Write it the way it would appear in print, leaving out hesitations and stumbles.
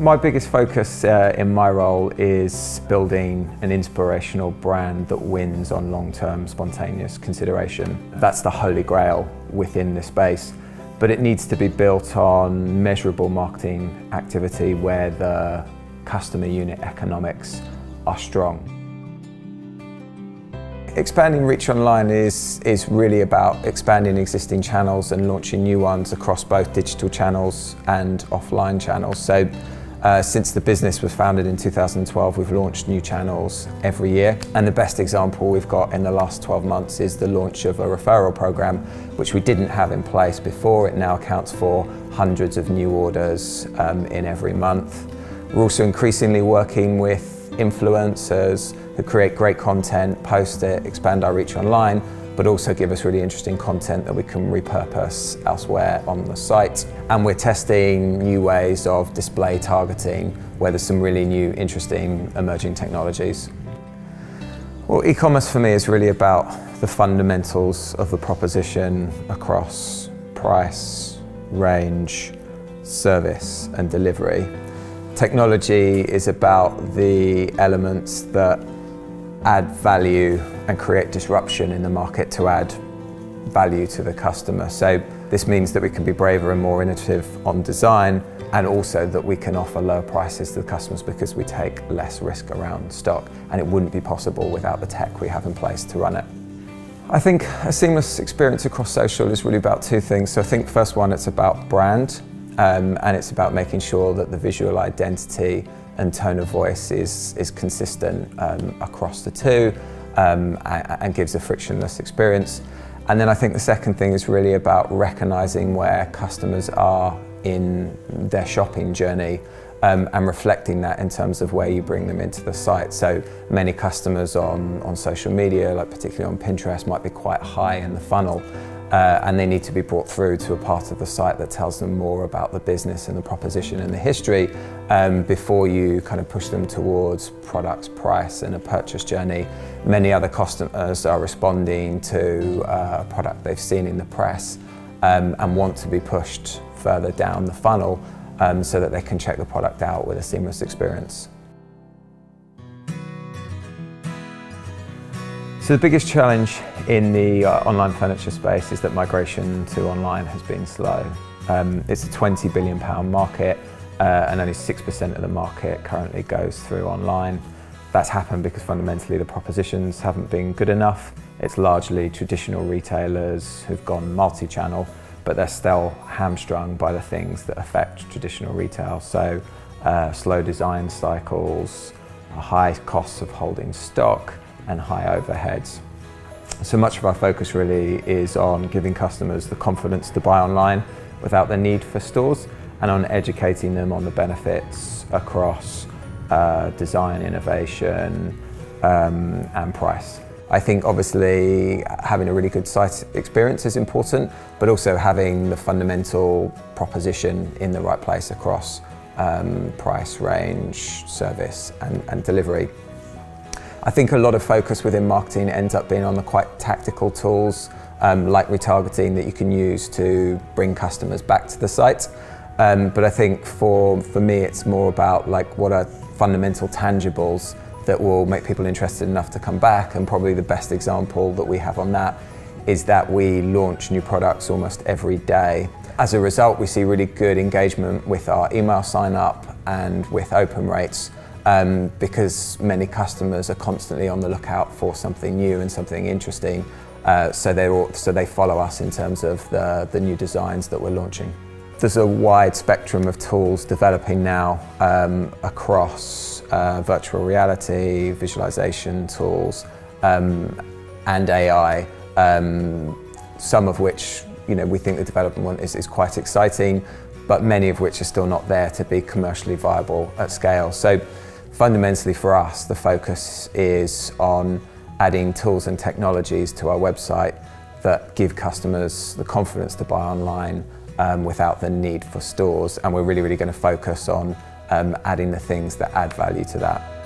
My biggest focus in my role is building an inspirational brand that wins on long-term spontaneous consideration. That's the holy grail within this space, but it needs to be built on measurable marketing activity where the customer unit economics are strong. Expanding reach online is really about expanding existing channels and launching new ones across both digital channels and offline channels. So since the business was founded in 2012, we've launched new channels every year. And the best example we've got in the last 12 months is the launch of a referral program, which we didn't have in place before. It now accounts for hundreds of new orders in every month. We're also increasingly working with influencers who create great content, post it, expand our reach online, but also give us really interesting content that we can repurpose elsewhere on the site. And we're testing new ways of display targeting, where there's some really new, interesting, emerging technologies. Well, e-commerce for me is really about the fundamentals of the proposition across price, range, service, and delivery. Technology is about the elements that add value and create disruption in the market to add value to the customer. So this means that we can be braver and more innovative on design, and also that we can offer lower prices to the customers because we take less risk around stock, and it wouldn't be possible without the tech we have in place to run it. I think a seamless experience across social is really about two things. So I think first one, it's about brand, and it's about making sure that the visual identity and tone of voice is consistent across the two and gives a frictionless experience. And then I think the second thing is really about recognizing where customers are in their shopping journey and reflecting that in terms of where you bring them into the site. So many customers on social media, like particularly on Pinterest, might be quite high in the funnel. And they need to be brought through to a part of the site that tells them more about the business and the proposition and the history before you kind of push them towards products, price, and a purchase journey. Many other customers are responding to a product they've seen in the press and want to be pushed further down the funnel so that they can check the product out with a seamless experience. So the biggest challenge in the online furniture space is that migration to online has been slow. It's a £20 billion market and only 6% of the market currently goes through online. That's happened because fundamentally the propositions haven't been good enough. It's largely traditional retailers who've gone multi-channel, but they're still hamstrung by the things that affect traditional retail. So slow design cycles, high costs of holding stock, and high overheads. So much of our focus really is on giving customers the confidence to buy online without the need for stores, and on educating them on the benefits across design, innovation, and price. I think obviously having a really good site experience is important, but also having the fundamental proposition in the right place across price, range, service, and delivery. I think a lot of focus within marketing ends up being on the quite tactical tools like retargeting that you can use to bring customers back to the site. But I think for me it's more about like what are fundamental tangibles that will make people interested enough to come back, and probably the best example that we have on that is that we launch new products almost every day. As a result, we see really good engagement with our email sign up and with open rates. Because many customers are constantly on the lookout for something new and something interesting, so they follow us in terms of the new designs that we're launching. There's a wide spectrum of tools developing now across virtual reality, visualization tools, and AI, some of which we think the development is quite exciting, but many of which are still not there to be commercially viable at scale. So fundamentally for us, the focus is on adding tools and technologies to our website that give customers the confidence to buy online without the need for stores. And we're really going to focus on adding the things that add value to that.